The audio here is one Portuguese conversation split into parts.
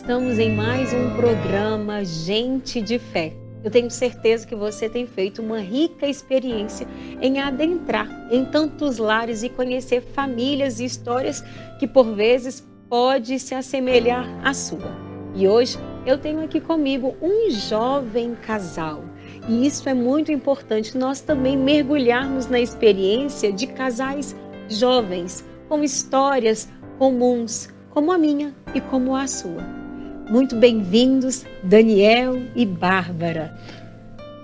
estamos em mais um programa Gente de Fé. Eu tenho certeza que você tem feito uma rica experiência em adentrar em tantos lares e conhecer famílias e histórias que por vezes pode se assemelhar à sua. E hoje eu tenho aqui comigo um jovem casal. E isso é muito importante, nós também mergulharmos na experiência de casais jovens, com histórias comuns, como a minha e como a sua. Muito bem-vindos, Daniel e Bárbara.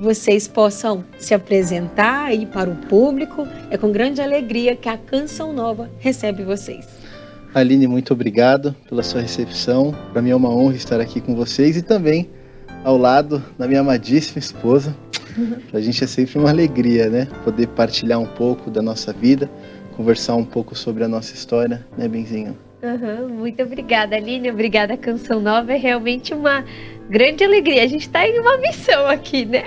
Vocês possam se apresentar aí para o público. É com grande alegria que a Canção Nova recebe vocês. Aline, muito obrigado pela sua recepção. Para mim é uma honra estar aqui com vocês e também ao lado da minha amadíssima esposa. Para a gente é sempre uma alegria, né? Poder partilhar um pouco da nossa vida, conversar um pouco sobre a nossa história, né, Benzinho? Muito obrigada, Aline. Obrigada, Canção Nova. É realmente uma grande alegria. A gente está em uma missão aqui, né?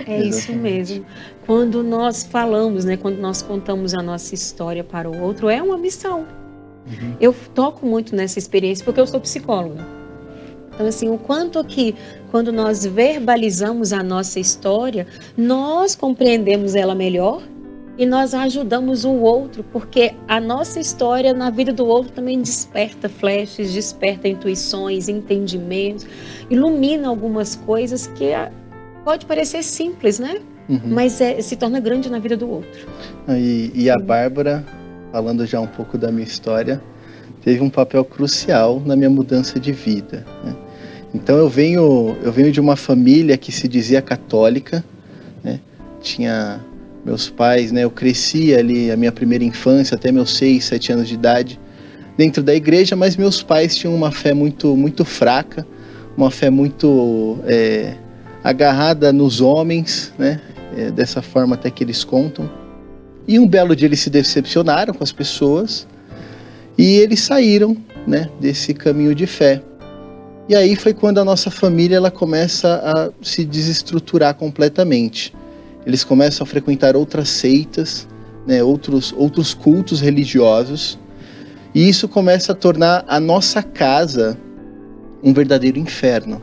É isso mesmo. Quando nós falamos, né? Quando nós contamos a nossa história para o outro, é uma missão. Eu toco muito nessa experiência porque eu sou psicóloga. Então, assim, o quanto que quando nós verbalizamos a nossa história, nós compreendemos ela melhor e nós ajudamos o outro, porque a nossa história na vida do outro também desperta flashes, desperta intuições, entendimentos, ilumina algumas coisas que pode parecer simples, né? Mas se torna grande na vida do outro. E a Bárbara, falando já um pouco da minha história, teve um papel crucial na minha mudança de vida, né? Então eu venho de uma família que se dizia católica, né? Tinha meus pais, né? Eu cresci ali a minha primeira infância até meus 6, 7 anos de idade dentro da igreja, mas meus pais tinham uma fé muito, muito fraca, uma fé muito agarrada nos homens, né? Dessa forma até que eles contam. E um belo dia eles se decepcionaram com as pessoas e eles saíram, né, desse caminho de fé. E aí foi quando a nossa família ela começa a se desestruturar completamente. Eles começam a frequentar outras seitas, né, outros cultos religiosos. E isso começa a tornar a nossa casa um verdadeiro inferno.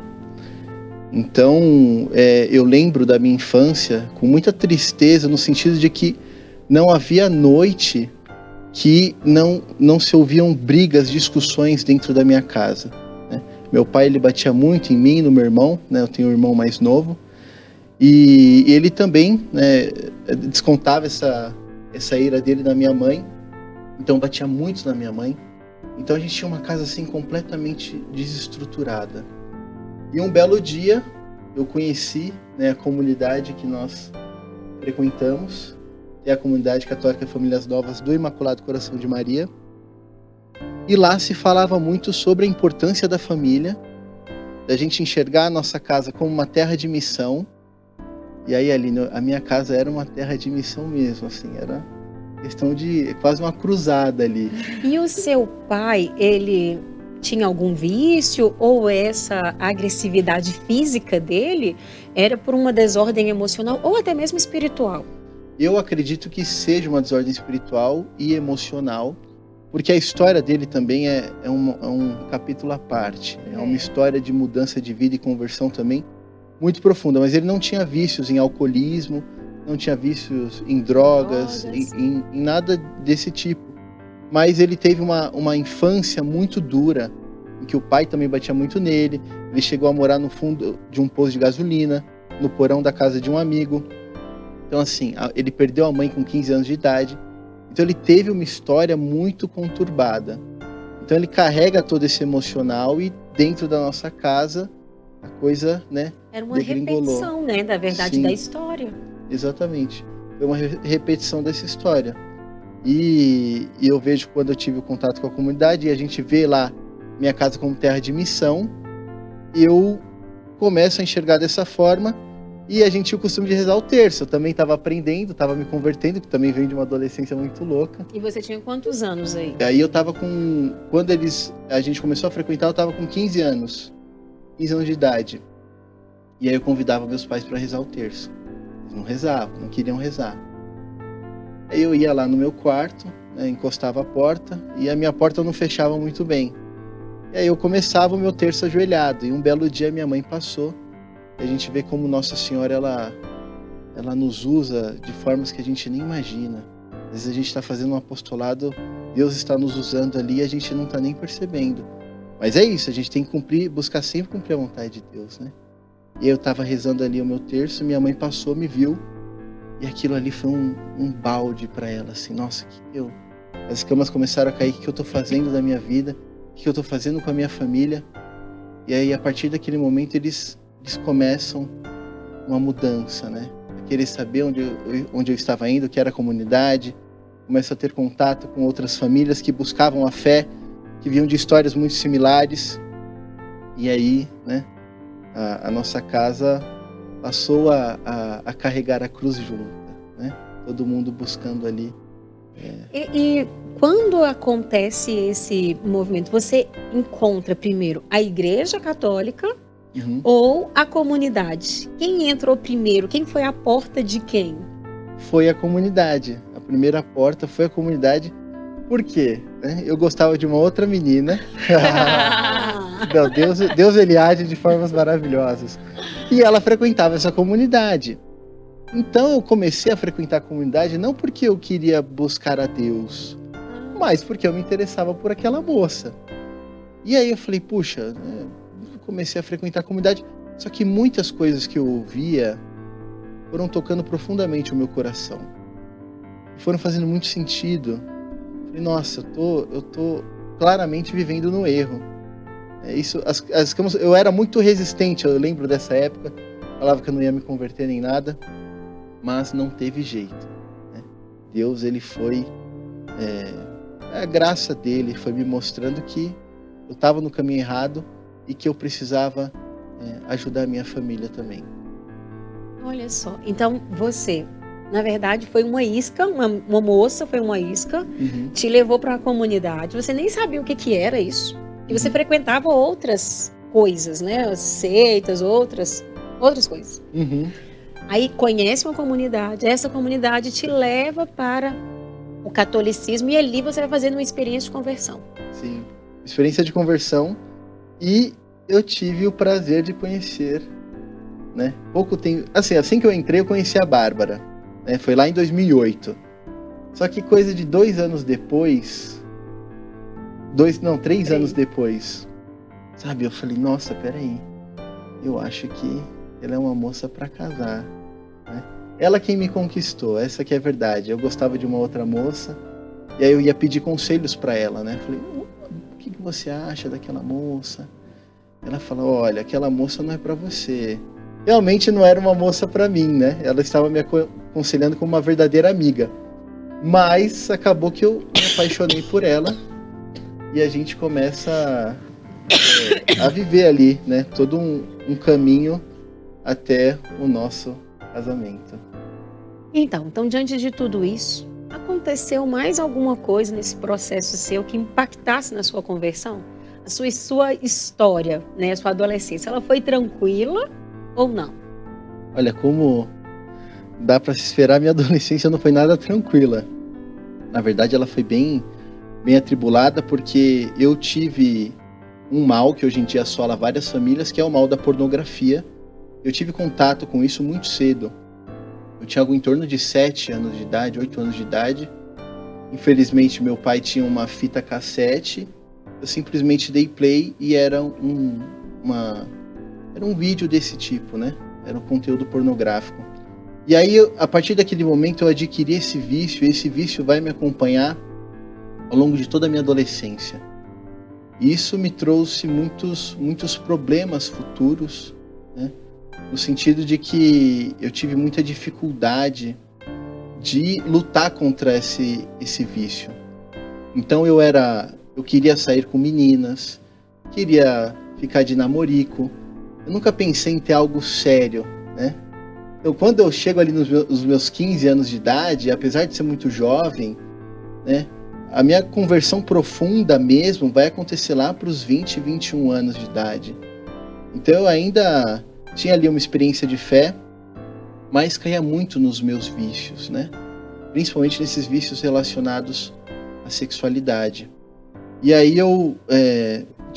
Então, eu lembro da minha infância com muita tristeza, no sentido de que não havia noite que não se ouviam brigas, discussões dentro da minha casa, né? Meu pai ele batia muito em mim, no meu irmão, né? Eu tenho um irmão mais novo. E ele também, né, descontava essa ira dele na minha mãe. Então batia muito na minha mãe. Então a gente tinha uma casa assim completamente desestruturada. E um belo dia eu conheci, né, a comunidade que nós frequentamos, é a comunidade católica Famílias Novas do Imaculado Coração de Maria. E lá se falava muito sobre a importância da família, da gente enxergar a nossa casa como uma terra de missão. E aí, Aline, a minha casa era uma terra de missão mesmo, assim, era questão de quase uma cruzada ali. E o seu pai, ele tinha algum vício ou essa agressividade física dele era por uma desordem emocional ou até mesmo espiritual? Eu acredito que seja uma desordem espiritual e emocional, porque a história dele também é um capítulo à parte. É uma história de mudança de vida e conversão também muito profunda, mas ele não tinha vícios em alcoolismo, não tinha vícios em drogas, em nada desse tipo. Mas ele teve uma infância muito dura, em que o pai também batia muito nele. Ele chegou a morar no fundo de um posto de gasolina, no porão da casa de um amigo. Então assim, ele perdeu a mãe com 15 anos de idade. Então ele teve uma história muito conturbada. Então ele carrega todo esse emocional e dentro da nossa casa a coisa, né, era uma repetição, né, da verdade. Sim, da história. Exatamente. Foi uma repetição dessa história. E eu vejo quando eu tive o contato com a comunidade e a gente vê lá minha casa como terra de missão, eu começo a enxergar dessa forma. E a gente tinha o costume de rezar o terço. Eu também estava aprendendo, estava me convertendo, que também vem de uma adolescência muito louca. E você tinha quantos anos aí? Aí eu estava com... Quando a gente começou a frequentar, eu estava com 15 anos. 15 anos de idade. E aí eu convidava meus pais para rezar o terço. Eles não rezavam, não queriam rezar. Aí eu ia lá no meu quarto, né, encostava a porta, e a minha porta não fechava muito bem. E aí eu começava o meu terço ajoelhado, e um belo dia minha mãe passou, e a gente vê como Nossa Senhora, ela nos usa de formas que a gente nem imagina. Às vezes a gente está fazendo um apostolado, Deus está nos usando ali e a gente não está nem percebendo. Mas é isso, a gente tem que buscar sempre cumprir a vontade de Deus, né? E eu estava rezando ali o meu terço, minha mãe passou, me viu, e aquilo ali foi um balde para ela, assim, nossa, as escamas começaram a cair, o que eu estou fazendo da minha vida, o que eu estou fazendo com a minha família? E aí, a partir daquele momento, eles começam uma mudança, né? A querer saber onde eu estava indo, que era a comunidade, começo a ter contato com outras famílias que buscavam a fé, que vinham de histórias muito similares, e aí, né, a nossa casa passou a carregar a cruz junta, né? Todo mundo buscando ali. E quando acontece esse movimento, você encontra primeiro a Igreja Católica ou a comunidade? Quem entrou primeiro? Quem foi a porta de quem? Foi a comunidade. A primeira porta foi a comunidade. Por quê? Eu gostava de uma outra menina. Não, Deus ele age de formas maravilhosas. E ela frequentava essa comunidade. Então eu comecei a frequentar a comunidade não porque eu queria buscar a Deus, mas porque eu me interessava por aquela moça. E aí eu falei, puxa, eu comecei a frequentar a comunidade, só que muitas coisas que eu ouvia foram tocando profundamente o meu coração. Foram fazendo muito sentido. Falei, nossa, eu tô claramente vivendo no erro. Eu era muito resistente, eu lembro dessa época, falava que eu não ia me converter nem nada, mas não teve jeito, né? Deus, ele foi, a graça dele foi me mostrando que eu estava no caminho errado e que eu precisava ajudar a minha família também. Olha só, então você, na verdade, foi uma isca, uma moça foi uma isca, te levou para a comunidade, você nem sabia o que era isso, e você frequentava outras coisas, né, seitas, outras coisas. Aí conhece uma comunidade, essa comunidade te leva para o catolicismo e ali você vai fazendo uma experiência de conversão. Sim, experiência de conversão, e eu tive o prazer de conhecer, né, pouco tempo, assim que eu entrei eu conheci a Bárbara, né, foi lá em 2008, só que coisa de 2 anos depois, 3 anos depois, sabe, eu falei, nossa, peraí, eu acho que ela é uma moça para casar, né? Ela quem me conquistou, essa que é a verdade. Eu gostava de uma outra moça, e aí eu ia pedir conselhos para ela, né? Falei, o que você acha daquela moça? Ela falou, olha, aquela moça não é para você. Realmente não era uma moça para mim, né? Ela estava me aconselhando como uma verdadeira amiga. Mas acabou que eu me apaixonei por ela, e a gente começa a viver ali, né? Todo um caminho até o nosso casamento. Então, diante de tudo isso, aconteceu mais alguma coisa nesse processo seu que impactasse na sua conversão? A sua história, né, a sua adolescência, ela foi tranquila ou não? Olha, como dá para se esperar, minha adolescência não foi nada tranquila. Na verdade, ela foi bem atribulada, porque eu tive um mal que hoje em dia assola várias famílias, que é o mal da pornografia. Eu tive contato com isso muito cedo. Eu tinha algo em torno de 7 anos de idade, 8 anos de idade. Infelizmente, meu pai tinha uma fita cassete. Eu simplesmente dei play e era um vídeo desse tipo, né? Era um conteúdo pornográfico. E aí, a partir daquele momento, eu adquiri esse vício. E esse vício vai me acompanhar ao longo de toda a minha adolescência. E isso me trouxe muitos problemas futuros, né? No sentido de que eu tive muita dificuldade de lutar contra esse vício. Então eu queria sair com meninas, queria ficar de namorico, eu nunca pensei em ter algo sério, né? Então quando eu chego ali nos meus 15 anos de idade, apesar de ser muito jovem, né, a minha conversão profunda mesmo vai acontecer lá para os 20, 21 anos de idade. Então eu ainda tinha ali uma experiência de fé, mas caía muito nos meus vícios, né? Principalmente nesses vícios relacionados à sexualidade. E aí eu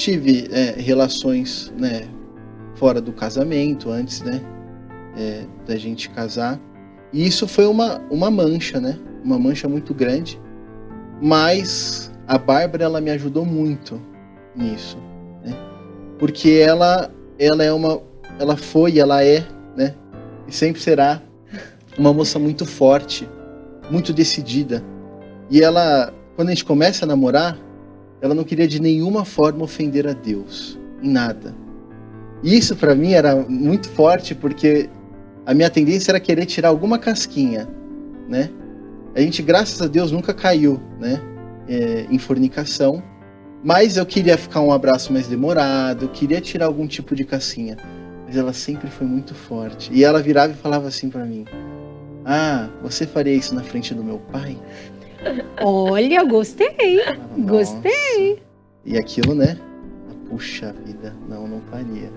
tive relações, né, fora do casamento, antes, né, da gente casar. E isso foi uma mancha, né? Uma mancha muito grande. Mas a Bárbara, ela me ajudou muito nisso, né? Porque ela foi, ela é, né? E sempre será uma moça muito forte, muito decidida. E ela, quando a gente começa a namorar, ela não queria de nenhuma forma ofender a Deus, em nada. E isso para mim era muito forte, porque a minha tendência era querer tirar alguma casquinha, né? A gente, graças a Deus, nunca caiu, né, em fornicação, mas eu queria ficar um abraço mais demorado, eu queria tirar algum tipo de casquinha, mas ela sempre foi muito forte. E ela virava e falava assim pra mim: ah, você faria isso na frente do meu pai? Olha, gostei, Falava, gostei. "Nossa." E aquilo, né, puxa vida, não faria.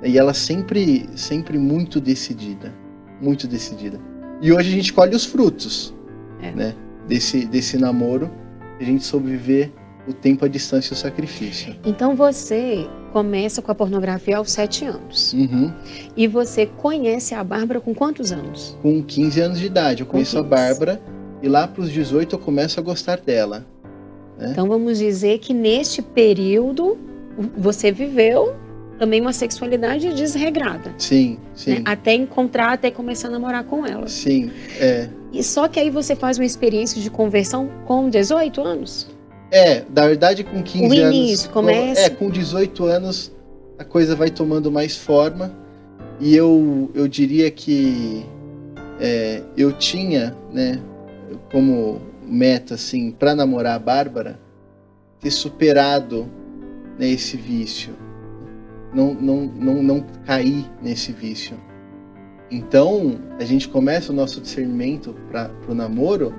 E ela sempre muito decidida, muito decidida. E hoje a gente colhe os frutos, né, desse namoro. A gente soube viver o tempo, a distância e o sacrifício. Então você começa com a pornografia aos 7 anos. Uhum. E você conhece a Bárbara com quantos anos? Com 15 anos de idade, eu conheço a Bárbara, e lá para os 18 eu começo a gostar dela, né? Então vamos dizer que neste período você viveu também uma sexualidade desregrada. Sim, sim. Né? Até encontrar, até começar a namorar com ela. Sim, E só que aí você faz uma experiência de conversão com 18 anos? Na verdade com 15 o anos... início, começa... Com 18 anos a coisa vai tomando mais forma. E eu diria que eu tinha, né, como meta, assim, para namorar a Bárbara, ter superado, né, esse vício. Não cair nesse vício. Então, a gente começa o nosso discernimento para o namoro,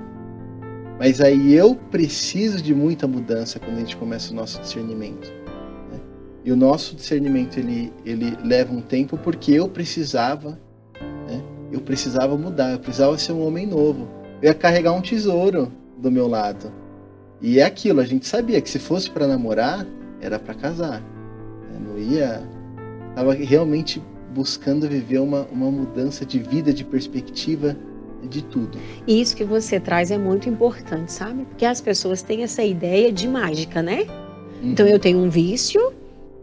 mas aí eu preciso de muita mudança quando a gente começa o nosso discernimento, né? E o nosso discernimento, ele leva um tempo porque eu precisava, né? Eu precisava mudar, eu precisava ser um homem novo. Eu ia carregar um tesouro do meu lado. E é aquilo, a gente sabia que se fosse para namorar, era para casar. Não ia... Estava realmente buscando viver uma mudança de vida, de perspectiva, de tudo. E isso que você traz é muito importante, sabe? Porque as pessoas têm essa ideia de mágica, né? Então eu tenho um vício,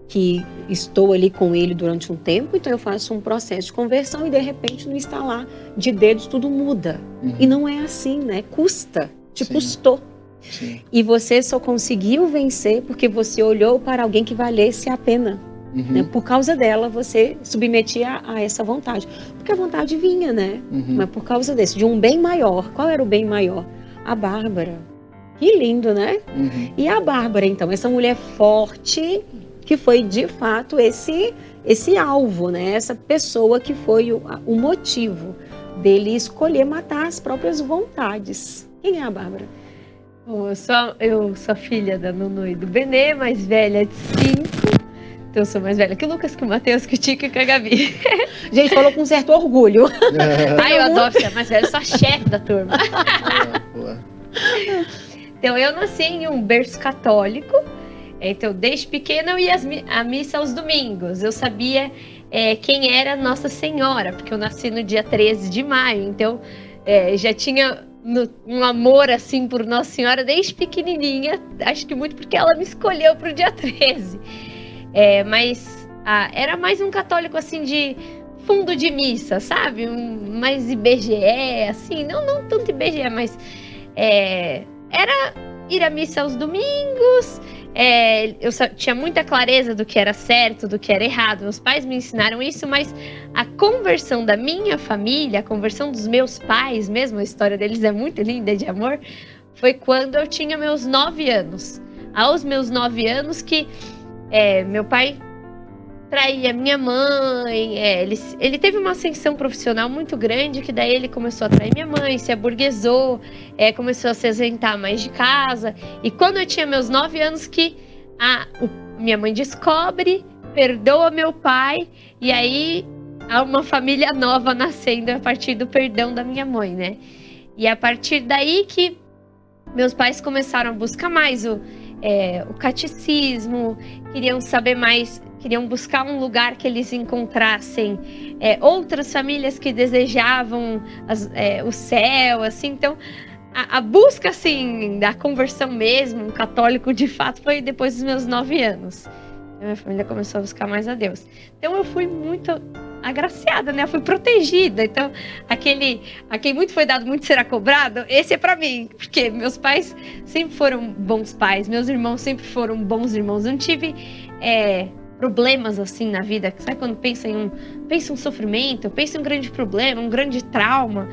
que estou ali com ele durante um tempo, então eu faço um processo de conversão e de repente no instalar de dedos tudo muda. E não é assim, né? Custa, te custou. Sim. E você só conseguiu vencer porque você olhou para alguém que valesse a pena. Né? Por causa dela, você submetia a essa vontade. Porque a vontade vinha, né? Mas por causa desse, de um bem maior. Qual era o bem maior? A Bárbara. Que lindo, né? E a Bárbara, então, essa mulher forte, que foi, de fato, esse alvo, né? Essa pessoa que foi o motivo dele escolher matar as próprias vontades. Quem é a Bárbara? Eu sou filha da Nunu e do Benê, mais velha de 5. Então eu sou mais velha que o Lucas, que o Matheus, que o Tico e que a Gabi. Gente, falou com certo orgulho. Ai, eu adoro ser mais velha, eu sou a chefe da turma. Então eu nasci em um berço católico. Então desde pequena eu ia à missa aos domingos. Eu sabia quem era Nossa Senhora, porque eu nasci no dia 13 de maio. Então já tinha um amor assim por Nossa Senhora desde pequenininha. Acho que muito porque ela me escolheu para o dia 13. Mas era mais um católico assim de fundo de missa, sabe? Mais IBGE, assim, não tanto IBGE, mas era ir à missa aos domingos. Eu tinha muita clareza do que era certo, do que era errado. Meus pais me ensinaram isso, mas a conversão da minha família, a conversão dos meus pais mesmo, a história deles é muito linda de amor, foi quando eu tinha meus 9 anos. Aos meus 9 anos que meu pai traía minha mãe, ele teve uma ascensão profissional muito grande, que daí ele começou a trair minha mãe, se aburguesou, começou a se ausentar mais de casa. E quando eu tinha meus 9 anos que minha mãe descobre, perdoa meu pai, e aí há uma família nova nascendo a partir do perdão da minha mãe, né? E a partir daí que meus pais começaram a buscar mais o catecismo, queriam saber mais, queriam buscar um lugar que eles encontrassem outras famílias que desejavam o céu, assim. Então, a busca, assim, da conversão mesmo, católico de fato, foi depois dos meus 9 anos. Minha família começou a buscar mais a Deus. Então, eu fui muito agraciada, né? Eu fui protegida. Então, a quem muito foi dado, muito será cobrado, esse é pra mim. Porque meus pais sempre foram bons pais, meus irmãos sempre foram bons irmãos. Eu não tive problemas assim na vida. Sabe quando pensa em um sofrimento, pensa em um grande problema, um grande trauma?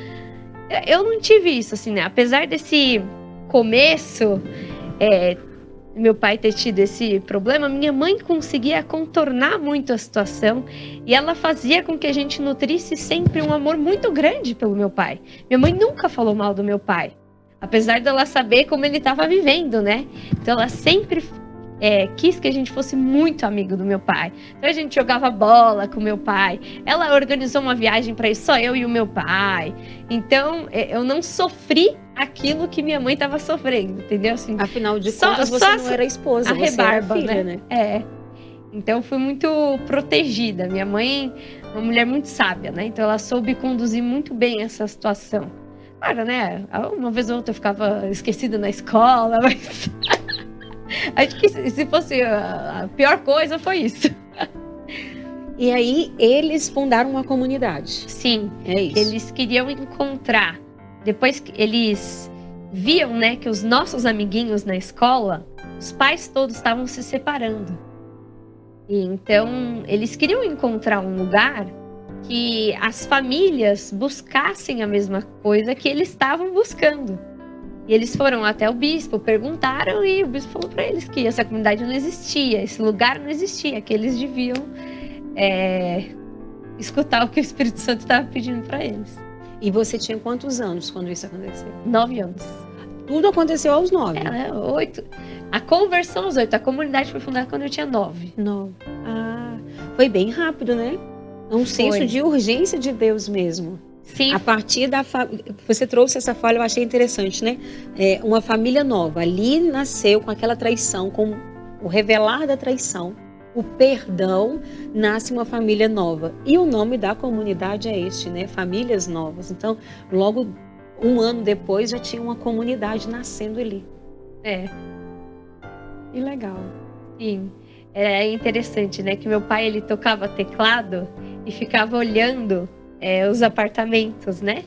Eu não tive isso, assim, né? Apesar desse começo, meu pai ter tido esse problema, minha mãe conseguia contornar muito a situação e ela fazia com que a gente nutrisse sempre um amor muito grande pelo meu pai. Minha mãe nunca falou mal do meu pai, apesar dela saber como ele estava vivendo, né? Então ela sempre quis que a gente fosse muito amigo do meu pai. Então a gente jogava bola com meu pai. Ela organizou uma viagem para ir só eu e o meu pai. Então eu não sofri aquilo que minha mãe estava sofrendo, entendeu? Assim, afinal de contas, você não era esposa, você era filha, né? Então fui muito protegida. Minha mãe, uma mulher muito sábia, né? Então ela soube conduzir muito bem essa situação. Claro, né? Uma vez ou outra eu ficava esquecida na escola, mas acho que se fosse a pior coisa foi isso. E aí eles fundaram uma comunidade. Sim, é isso. Eles queriam encontrar. Depois que eles viam, né, que os nossos amiguinhos na escola, os pais todos estavam se separando. E então eles queriam encontrar um lugar que as famílias buscassem a mesma coisa que eles estavam buscando. E eles foram até o bispo, perguntaram, e o bispo falou para eles que essa comunidade não existia, esse lugar não existia, que eles deviam escutar o que o Espírito Santo estava pedindo para eles. E você tinha quantos anos quando isso aconteceu? 9 anos. Tudo aconteceu aos 9? 8. A conversão aos 8. A comunidade foi fundada quando eu tinha 9. 9. Ah, foi bem rápido, né? É um senso de urgência de Deus mesmo. Sim. A partir você trouxe essa fala, eu achei interessante, né? Uma família nova. Ali nasceu com aquela traição, com o revelar da traição, o perdão, nasce uma família nova. E o nome da comunidade é este, né? Famílias Novas. Então, logo 1 ano depois, já tinha uma comunidade nascendo ali. Que legal. Sim. É interessante, né? Que meu pai, ele tocava teclado e ficava olhando os apartamentos, né?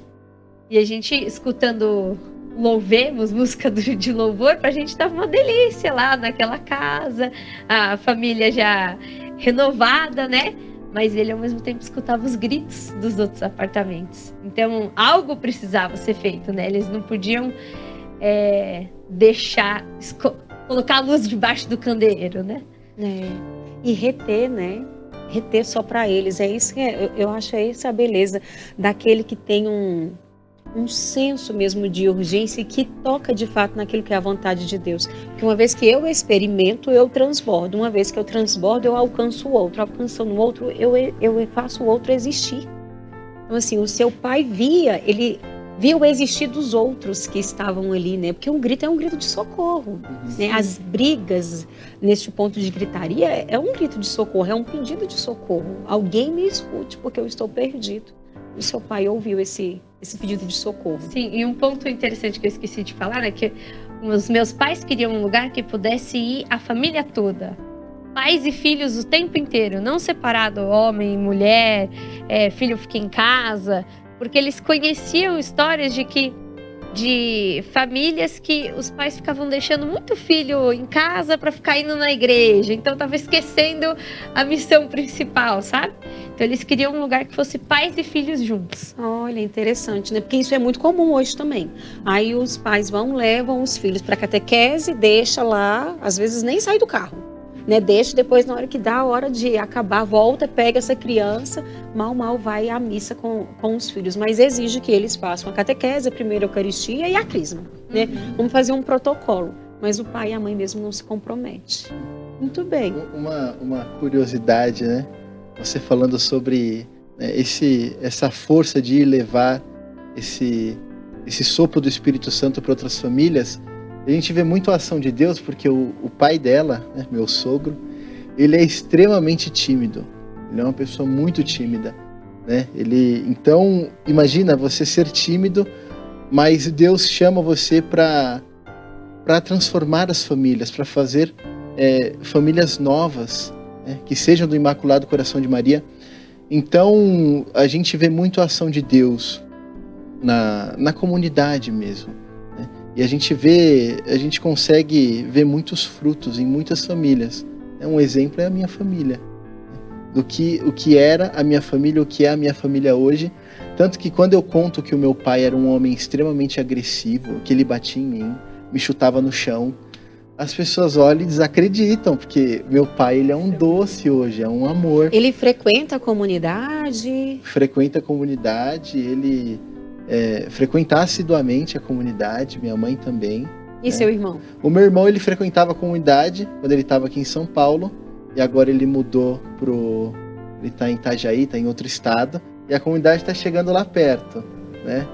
E a gente escutando Louvemos, música de louvor, pra gente tava uma delícia lá naquela casa, a família já renovada, né? Mas ele ao mesmo tempo escutava os gritos dos outros apartamentos. Então algo precisava ser feito, né? Eles não podiam deixar, colocar a luz debaixo do candeeiro, né? E reter, né? Reter só para eles. É isso que eu acho, essa a beleza daquele que tem um senso mesmo de urgência e que toca de fato naquilo que é a vontade de Deus. Porque uma vez que eu experimento, eu transbordo. Uma vez que eu transbordo, eu alcanço o outro. Alcançando o outro, eu faço o outro existir. Então assim, o seu pai ele via o existir dos outros que estavam ali, né? Porque um grito é um grito de socorro, né? As brigas, neste ponto de gritaria, é um grito de socorro, é um pedido de socorro. Alguém me escute, porque eu estou perdido. O seu pai ouviu esse pedido de socorro. Sim, e um ponto interessante que eu esqueci de falar é que os meus pais queriam um lugar que pudesse ir a família toda. Pais e filhos o tempo inteiro, não separado, homem, mulher, filho fica em casa, porque eles conheciam histórias de famílias que os pais ficavam deixando muito filho em casa para ficar indo na igreja, então tava esquecendo a missão principal, sabe? Então eles queriam um lugar que fosse pais e filhos juntos. Olha, interessante, né? Porque isso é muito comum hoje também. Aí os pais levam os filhos para catequese, deixa lá, às vezes nem sai do carro, né? Deixa, depois na hora que dá a hora de acabar, volta, pega essa criança, mal vai à missa com os filhos, mas exige que eles façam a catequese, a primeira Eucaristia e a crisma, né? Vamos fazer um protocolo, mas o pai e a mãe mesmo não se comprometem. Muito bem. Uma curiosidade, né? Você falando sobre essa força de levar esse sopro do Espírito Santo para outras famílias, A gente vê muito a ação de Deus porque o pai dela, né, meu sogro, ele é extremamente tímido. Ele é uma pessoa muito tímida, né? Então, imagina você ser tímido, mas Deus chama você para transformar as famílias, para fazer famílias novas, né, que sejam do Imaculado Coração de Maria. Então, a gente vê muito a ação de Deus na comunidade mesmo, né? E a gente consegue ver muitos frutos em muitas famílias. Um exemplo é a minha família, né? O que era a minha família, o que é a minha família hoje. Tanto que quando eu conto que o meu pai era um homem extremamente agressivo, que ele batia em mim, me chutava no chão, as pessoas olham e desacreditam, porque meu pai, ele é um doce hoje, é um amor. Ele frequenta a comunidade? Frequenta a comunidade, ele frequenta assiduamente a comunidade, minha mãe também. E seu irmão? O meu irmão, ele frequentava a comunidade quando ele estava aqui em São Paulo, e agora ele mudou ele está em Itajaí, está em outro estado, e a comunidade está chegando lá perto, né?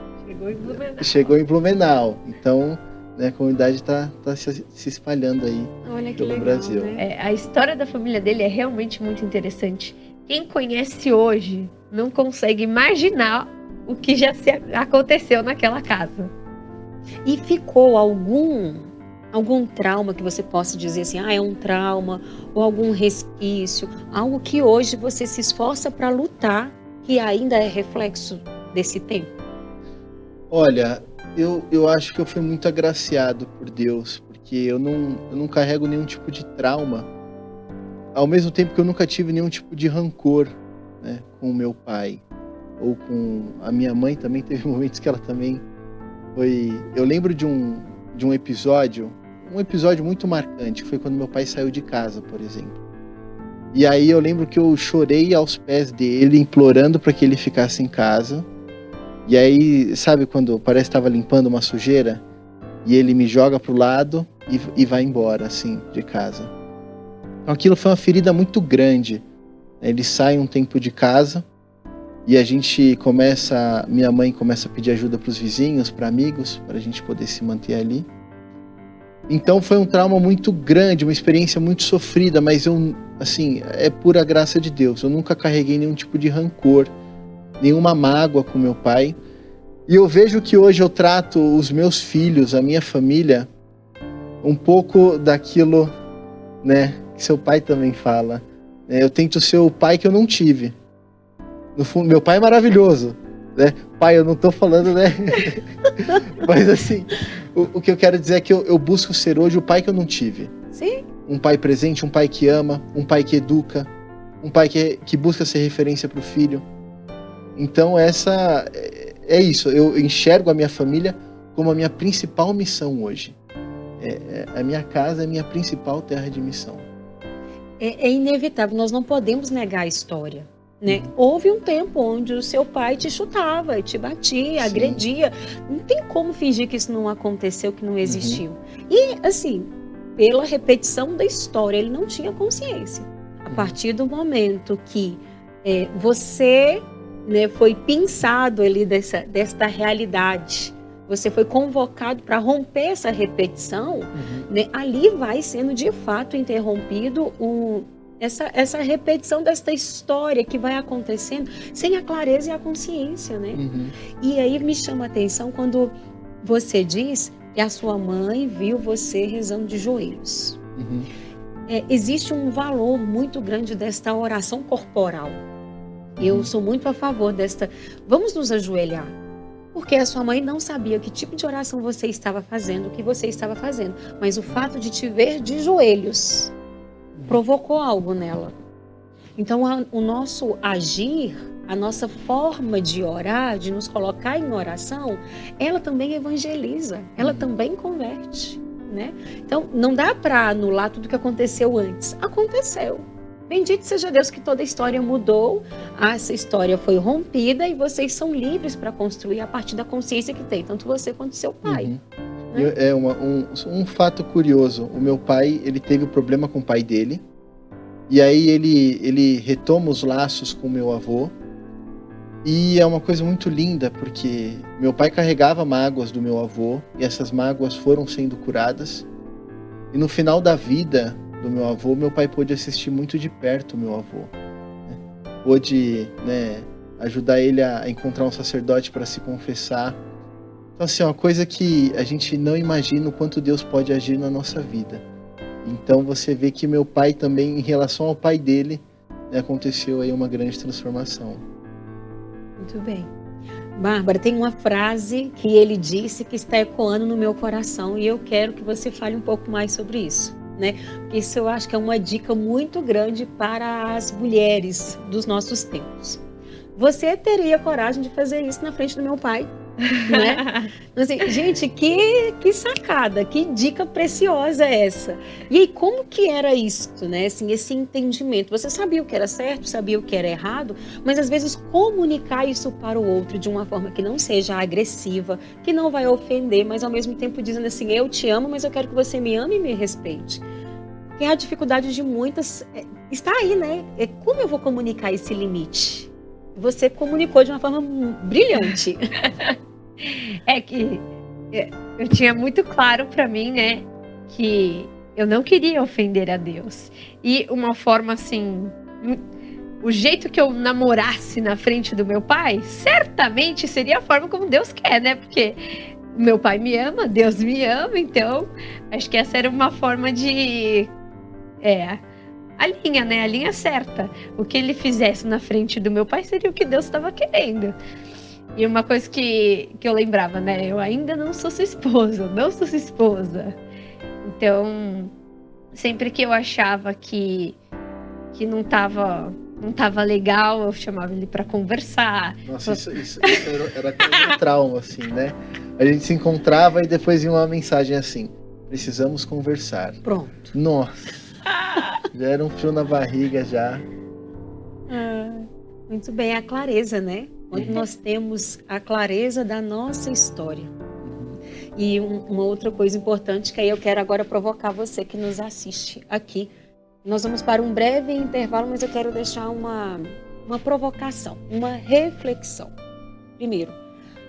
Chegou em Blumenau. Então, né, a comunidade está se espalhando aí. Olha que pelo legal, Brasil. Né? A história da família dele é realmente muito interessante. Quem conhece hoje não consegue imaginar o que já aconteceu naquela casa. E ficou algum trauma que você possa dizer assim, é um trauma, ou algum resquício, algo que hoje você se esforça para lutar, que ainda é reflexo desse tempo? Olha, eu acho que eu fui muito agraciado por Deus, porque eu não carrego nenhum tipo de trauma, ao mesmo tempo que eu nunca tive nenhum tipo de rancor, né, com o meu pai, ou com a minha mãe. Também teve momentos que ela também foi... Eu lembro de um episódio muito marcante, que foi quando meu pai saiu de casa, por exemplo. E aí eu lembro que eu chorei aos pés dele, implorando para que ele ficasse em casa. E aí, sabe quando parece que estava limpando uma sujeira, e ele me joga pro lado e vai embora, assim, de casa. Então aquilo foi uma ferida muito grande. Ele sai um tempo de casa, e minha mãe começa a pedir ajuda para os vizinhos, para amigos, para a gente poder se manter ali. Então foi um trauma muito grande, uma experiência muito sofrida, mas é pura graça de Deus. Eu nunca carreguei nenhum tipo de rancor, nenhuma mágoa com meu pai. E eu vejo que hoje eu trato os meus filhos, a minha família, um pouco daquilo, né, que seu pai também fala. Eu tento ser o pai que eu não tive. No fundo, meu pai é maravilhoso, né? Pai, eu não tô falando, né? Mas assim, o que eu quero dizer é que eu busco ser hoje o pai que eu não tive. Sim. Um pai presente, um pai que ama, um pai que educa, um pai que busca ser referência para o filho. Então é isso, eu enxergo a minha família como a minha principal missão hoje. A minha casa é a minha principal terra de missão. É inevitável, nós não podemos negar a história, né? Houve um tempo onde o seu pai te chutava, te batia, agredia. Não tem como fingir que isso não aconteceu, que não existiu. E, assim, pela repetição da história, ele não tinha consciência. A partir do momento que você, né, foi pensado ali desta realidade, você foi convocado para romper essa repetição, né, ali vai sendo de fato interrompido essa repetição desta história que vai acontecendo sem a clareza e a consciência, né? E aí me chama a atenção quando você diz que a sua mãe viu você rezando de joelhos. Existe um valor muito grande desta oração corporal. Eu sou muito a favor desta... Vamos nos ajoelhar. Porque a sua mãe não sabia que tipo de oração você estava fazendo, o que você estava fazendo. Mas o fato de te ver de joelhos provocou algo nela. Então, o nosso agir, a nossa forma de orar, de nos colocar em oração, ela também evangeliza, ela também converte, né? Então, não dá para anular tudo que aconteceu antes. Aconteceu. Bendito seja Deus que toda a história mudou, essa história foi rompida e vocês são livres para construir a partir da consciência que tem, tanto você quanto seu pai. Né? É um fato curioso, o meu pai, ele teve um problema com o pai dele, e aí ele retoma os laços com o meu avô, E é uma coisa muito linda, porque meu pai carregava mágoas do meu avô, e essas mágoas foram sendo curadas. E no final da vida do meu avô, meu pai pôde assistir muito de perto o meu avô, né? Pôde, né, ajudar ele a encontrar um sacerdote para se confessar. Então, assim, é uma coisa que a gente não imagina o quanto Deus pode agir na nossa vida. Então, você vê que meu pai também, em relação ao pai dele, né, aconteceu aí uma grande transformação. Muito bem. Bárbara, tem uma frase que ele disse que está ecoando no meu coração e eu quero que você fale um pouco mais sobre isso, né? Porque isso eu acho que é uma dica muito grande para as mulheres dos nossos tempos. Você teria coragem de fazer isso na frente do meu pai, né? Assim, gente, que sacada, que dica preciosa é essa. E aí, como que era isso, né? Assim, esse entendimento. Você sabia o que era certo, sabia o que era errado, mas às vezes comunicar isso para o outro de uma forma que não seja agressiva, que não vai ofender, mas ao mesmo tempo dizendo assim, eu te amo, mas eu quero que você me ame e me respeite. Porque a dificuldade de muitas está aí, né? É como eu vou comunicar esse limite? Você comunicou de uma forma brilhante. É que eu tinha muito claro para mim, né, que eu não queria ofender a Deus. E uma forma assim, o jeito que eu namorasse na frente do meu pai, certamente seria a forma como Deus quer, né? Porque meu pai me ama, Deus me ama, então acho que essa era uma forma de a linha, né? A linha certa. O que ele fizesse na frente do meu pai seria o que Deus estava querendo. E uma coisa que eu lembrava, né? Eu ainda não sou sua esposa, não sou sua esposa. Então, sempre que eu achava que não tava legal, eu chamava ele para conversar. Nossa, isso era quase um trauma, assim, né? A gente se encontrava e depois ia uma mensagem assim, precisamos conversar. Pronto. Nossa, já era um frio na barriga já. Muito bem, a clareza, né? Onde nós temos a clareza da nossa história. E uma outra coisa importante que aí eu quero agora provocar você que nos assiste aqui. Nós vamos para um breve intervalo, mas eu quero deixar uma provocação, uma reflexão. Primeiro,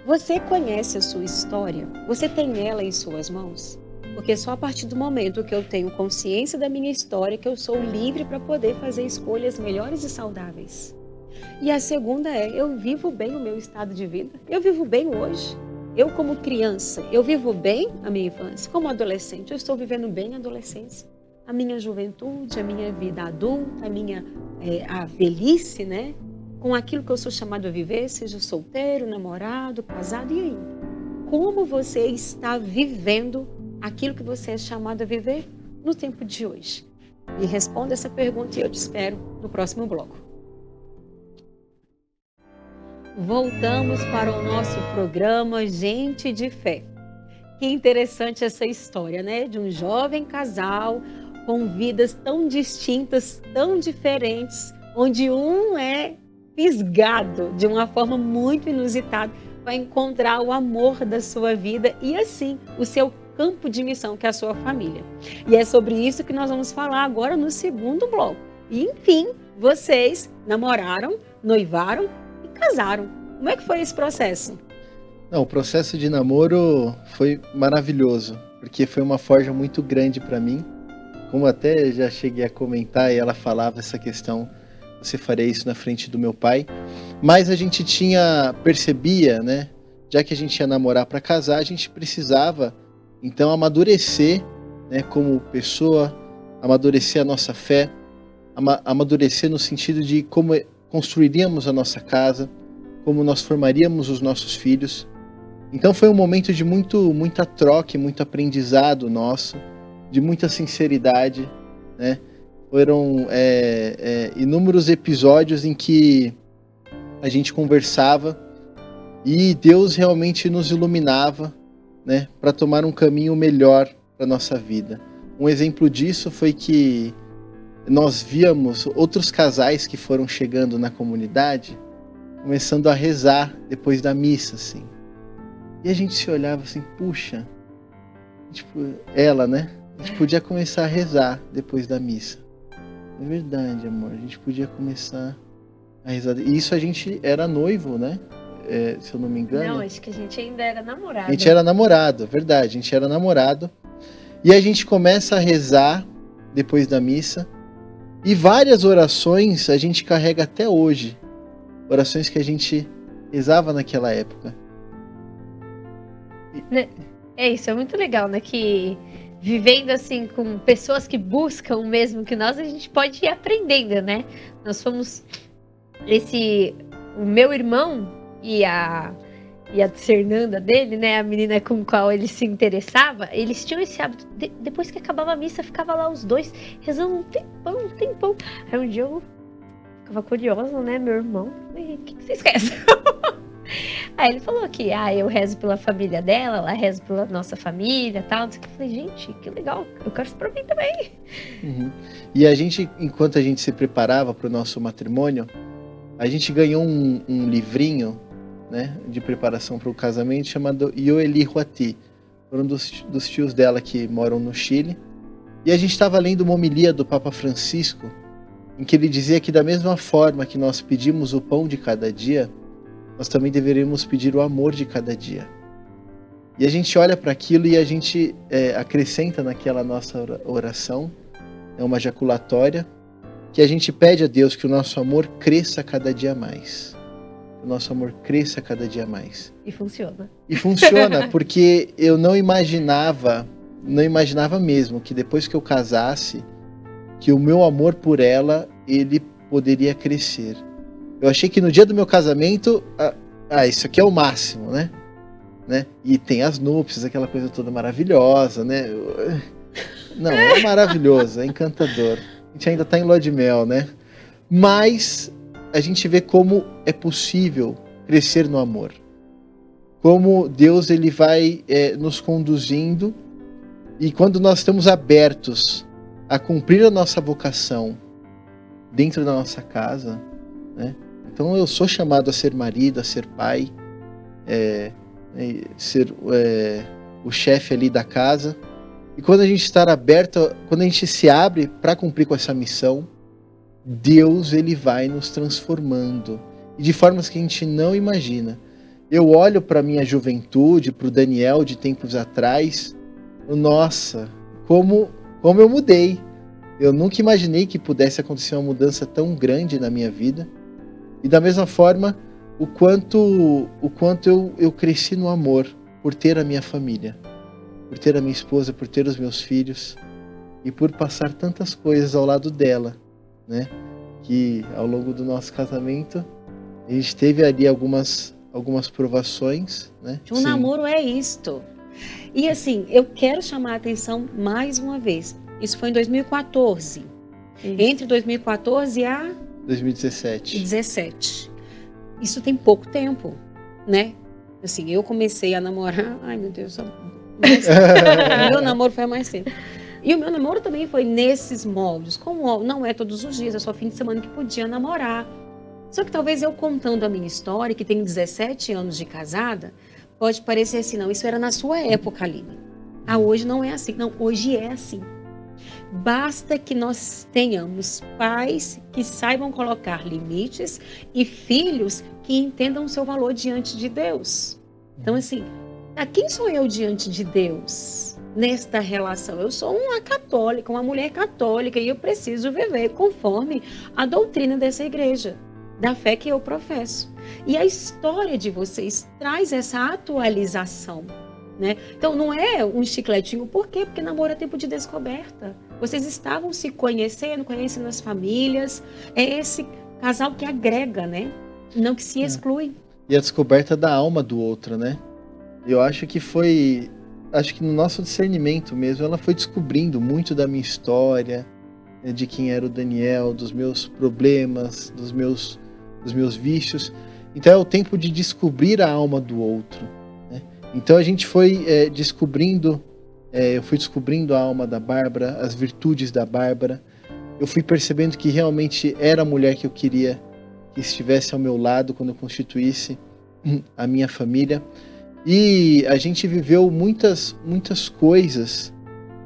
você conhece a sua história? Você tem ela em suas mãos? Porque só a partir do momento que eu tenho consciência da minha história que eu sou livre para poder fazer escolhas melhores e saudáveis. E a segunda eu vivo bem o meu estado de vida? Eu vivo bem hoje? Eu como criança, eu vivo bem a minha infância? Como adolescente, eu estou vivendo bem a adolescência? A minha juventude, a minha vida adulta, a velhice, né? Com aquilo que eu sou chamado a viver, seja solteiro, namorado, casado, e aí? Como você está vivendo aquilo que você é chamado a viver no tempo de hoje? Me responda essa pergunta e eu te espero no próximo bloco. Voltamos para o nosso programa Gente de Fé. Que interessante essa história, né? De um jovem casal com vidas tão distintas, tão diferentes, onde um é fisgado de uma forma muito inusitada para encontrar o amor da sua vida e assim o seu campo de missão, que é a sua família. E é sobre isso que nós vamos falar agora no segundo bloco. E enfim, vocês namoraram, noivaram e casaram. Como é que foi esse processo? Não, o processo de namoro foi maravilhoso, porque foi uma forja muito grande para mim. Como até já cheguei a comentar, e ela falava essa questão, você faria isso na frente do meu pai. Mas a gente percebia, né? Já que a gente ia namorar para casar, a gente precisava, então, amadurecer, né? Como pessoa, amadurecer a nossa fé, amadurecer no sentido de como construiríamos a nossa casa, como nós formaríamos os nossos filhos. Então foi um momento de muita troca, muito aprendizado nosso, de muita sinceridade, né? Foram inúmeros episódios em que a gente conversava e Deus realmente nos iluminava, né, para tomar um caminho melhor para nossa vida. Um exemplo disso foi que nós víamos outros casais que foram chegando na comunidade começando a rezar depois da missa, assim. E a gente se olhava assim, puxa, tipo, ela, né? A gente podia começar a rezar depois da missa. É verdade, amor, a gente podia começar A risada. E isso a gente era noivo, né? Se eu não me engano. Não, acho que a gente ainda era namorado. A gente era namorado, verdade, a gente era namorado. E a gente começa a rezar depois da missa. E várias orações a gente carrega até hoje. Orações que a gente rezava naquela época. Isso é muito legal, né? Que vivendo assim com pessoas que buscam o mesmo que nós, a gente pode ir aprendendo, né? Nós fomos o meu irmão e a Fernanda dele, né, a menina com qual ele se interessava, eles tinham esse hábito, depois que acabava a missa, ficava lá os dois rezando um tempão. Aí um dia eu ficava curiosa, né, meu irmão, o que vocês querem? Aí ele falou que eu rezo pela família dela, ela reza pela nossa família e tal. Eu falei, gente, que legal, eu quero isso pra mim também. Uhum. E a gente, enquanto a gente se preparava para o nosso matrimônio, a gente ganhou um livrinho, né, de preparação para o casamento chamado Yoeli Huati, um dos tios dela que moram no Chile. E a gente estava lendo uma homilia do Papa Francisco, em que ele dizia que da mesma forma que nós pedimos o pão de cada dia, nós também deveríamos pedir o amor de cada dia. E a gente olha para aquilo e a gente acrescenta naquela nossa oração, é uma jaculatória, que a gente pede a Deus que o nosso amor cresça cada dia mais. O nosso amor cresça cada dia mais. E funciona. E funciona, porque eu não imaginava mesmo que depois que eu casasse, que o meu amor por ela, ele poderia crescer. Eu achei que no dia do meu casamento, isso aqui é o máximo, né? E tem as núpcias, aquela coisa toda maravilhosa, né? Não, é maravilhoso, é encantador. A gente ainda tá em lua de mel, né? Mas a gente vê como é possível crescer no amor. Como Deus ele vai nos conduzindo, e quando nós estamos abertos a cumprir a nossa vocação dentro da nossa casa, né? Então eu sou chamado a ser marido, a ser pai, ser o chefe ali da casa. E quando a gente está aberto, quando a gente se abre para cumprir com essa missão, Deus ele vai nos transformando, e de formas que a gente não imagina. Eu olho para minha juventude, para o Daniel de tempos atrás, nossa, como eu mudei. Eu nunca imaginei que pudesse acontecer uma mudança tão grande na minha vida. E da mesma forma, o quanto eu cresci no amor por ter a minha família, por ter a minha esposa, por ter os meus filhos e por passar tantas coisas ao lado dela, né? Que ao longo do nosso casamento a gente teve ali algumas provações, né? Um namoro é isto. E assim, eu quero chamar a atenção mais uma vez. Isso foi em 2014. Entre 2014 a 2017. Isso tem pouco tempo, né? Assim, eu comecei a namorar... Ai, meu Deus. O meu namoro foi há mais tempo. E o meu namoro também foi nesses moldes. Como não é todos os dias, é só fim de semana que podia namorar. Só que talvez eu contando a minha história, que tenho 17 anos de casada, pode parecer assim, não, isso era na sua época, Aline. Hoje não é assim. Não, hoje é assim. Basta que nós tenhamos pais que saibam colocar limites e filhos que entendam o seu valor diante de Deus. Então, assim, quem sou eu diante de Deus nesta relação? Eu sou uma católica, uma mulher católica, e eu preciso viver conforme a doutrina dessa igreja, da fé que eu professo. E a história de vocês traz essa atualização, né? Então, não é um chicletinho. Por quê? Porque namoro é tempo de descoberta. Vocês estavam se conhecendo as famílias. É esse casal que agrega, né? Não que se exclui. E a descoberta da alma do outro, né? Eu acho que no nosso discernimento mesmo, ela foi descobrindo muito da minha história, de quem era o Daniel, dos meus problemas, dos meus vícios. Então é o tempo de descobrir a alma do outro, né? Então a gente foi eu fui descobrindo a alma da Bárbara, as virtudes da Bárbara. Eu fui percebendo que realmente era a mulher que eu queria que estivesse ao meu lado quando eu constituísse a minha família. E a gente viveu muitas coisas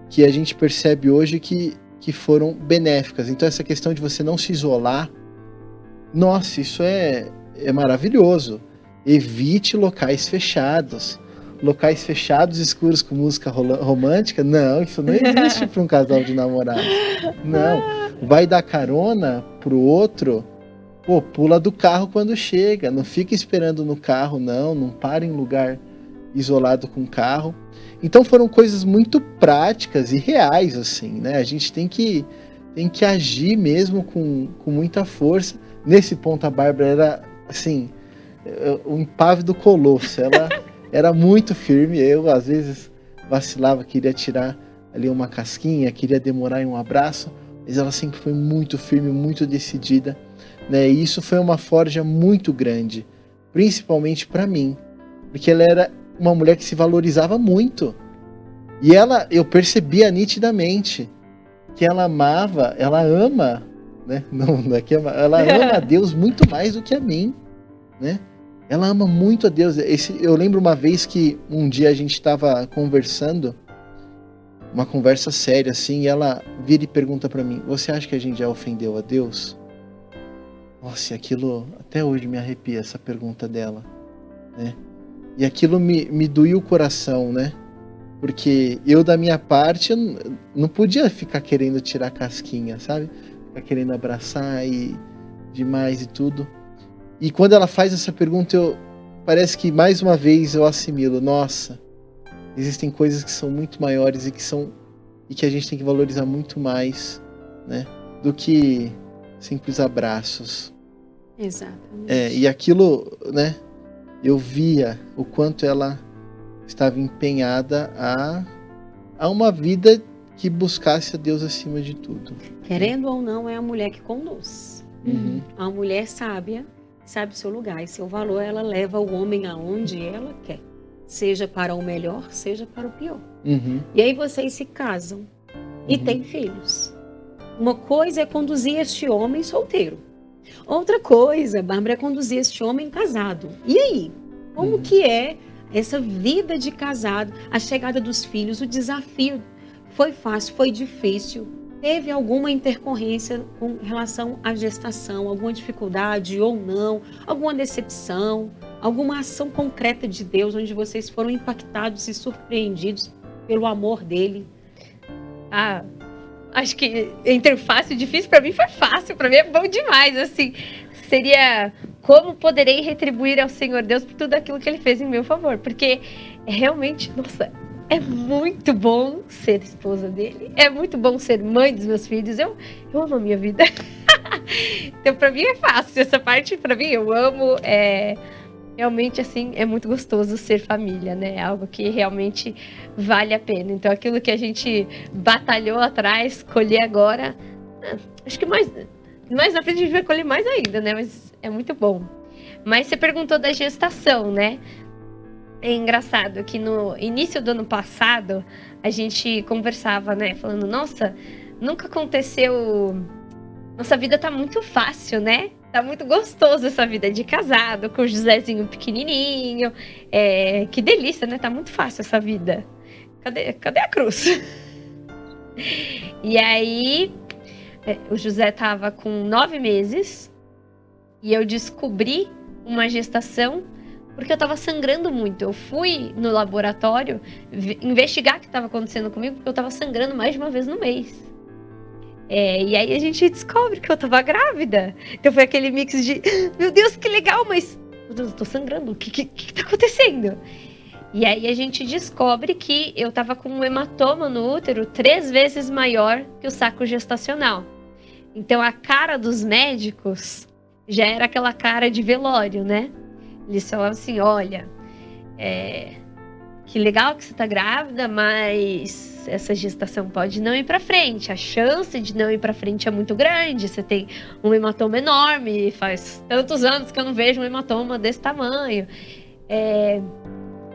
que a gente percebe hoje que foram benéficas. Então essa questão de você não se isolar, Nossa, isso é maravilhoso. Evite locais fechados. Locais fechados, escuros, com música romântica? Não, isso não existe para um casal de namorados. Não. Vai dar carona pro outro? Pô, pula do carro quando chega. Não fica esperando no carro, não. Não para em lugar isolado com o carro. Então foram coisas muito práticas e reais, assim, né? A gente tem que agir mesmo com muita força. Nesse ponto, a Bárbara era, assim, um impávido colosso. Ela era muito firme. Eu, às vezes, vacilava, queria tirar ali uma casquinha, queria demorar em um abraço, mas ela sempre foi muito firme, muito decidida, né? E isso foi uma forja muito grande, principalmente para mim, porque ela era uma mulher que se valorizava muito. E eu percebia nitidamente que ela ama, né? Não é que ama, ela ama a Deus muito mais do que a mim, né? Ela ama muito a Deus. Eu lembro uma vez que um dia a gente estava conversando, uma conversa séria assim, e ela vira e pergunta para mim: você acha que a gente já ofendeu a Deus? Nossa, e aquilo até hoje me arrepia, essa pergunta dela, né? E aquilo me doía o coração, né? Porque eu, da minha parte, eu não podia ficar querendo tirar casquinha, sabe? Ficar querendo abraçar e demais e tudo. E quando ela faz essa pergunta, parece que mais uma vez eu assimilo. Nossa, existem coisas que são muito maiores e que a gente tem que valorizar muito mais, né? Do que simples abraços. Exatamente. E aquilo, né? Eu via o quanto ela estava empenhada a uma vida que buscasse a Deus acima de tudo. Querendo ou não, é a mulher que conduz. Uhum. A mulher sábia sabe seu lugar e seu valor. Ela leva o homem aonde ela quer, seja para o melhor, seja para o pior. Uhum. E aí vocês se casam e têm filhos. Uma coisa é conduzir este homem solteiro. Outra coisa, Bárbara, é conduzir este homem casado. E aí? Como que é essa vida de casado, a chegada dos filhos, o desafio? Foi fácil, foi difícil? Teve alguma intercorrência com relação à gestação? Alguma dificuldade ou não? Alguma decepção? Alguma ação concreta de Deus onde vocês foram impactados e surpreendidos pelo amor dele? Acho que entre fácil e difícil, para mim foi fácil. Para mim é bom demais, assim. Seria como poderei retribuir ao Senhor Deus por tudo aquilo que Ele fez em meu favor. Porque realmente, nossa, é muito bom ser esposa dele. É muito bom ser mãe dos meus filhos. Eu amo a minha vida. Então, para mim é fácil. Essa parte, para mim, eu amo. Realmente, assim, é muito gostoso ser família, né? É algo que realmente vale a pena. Então, aquilo que a gente batalhou atrás, colher agora, acho que mais na frente a gente vai colher mais ainda, né? Mas é muito bom. Mas você perguntou da gestação, né? É engraçado que no início do ano passado, a gente conversava, né? Falando, nossa, nunca aconteceu... Nossa vida tá muito fácil, né? Tá muito gostoso essa vida de casado, com o Josézinho pequenininho. Que delícia, né? Tá muito fácil essa vida. Cadê a cruz? E aí, o José tava com 9 meses e eu descobri uma gestação porque eu tava sangrando muito. Eu fui no laboratório investigar o que estava acontecendo comigo porque eu tava sangrando mais de uma vez no mês. E aí a gente descobre que eu tava grávida. Então foi aquele mix de, meu Deus, que legal, mas meu Deus, eu tô sangrando, o que tá acontecendo? E aí a gente descobre que eu tava com um hematoma no útero 3 vezes maior que o saco gestacional. Então a cara dos médicos já era aquela cara de velório, né? Eles falavam assim, olha, que legal que você tá grávida, mas essa gestação pode não ir pra frente. A chance de não ir pra frente é muito grande. Você tem um hematoma enorme. Faz tantos anos que eu não vejo um hematoma desse tamanho.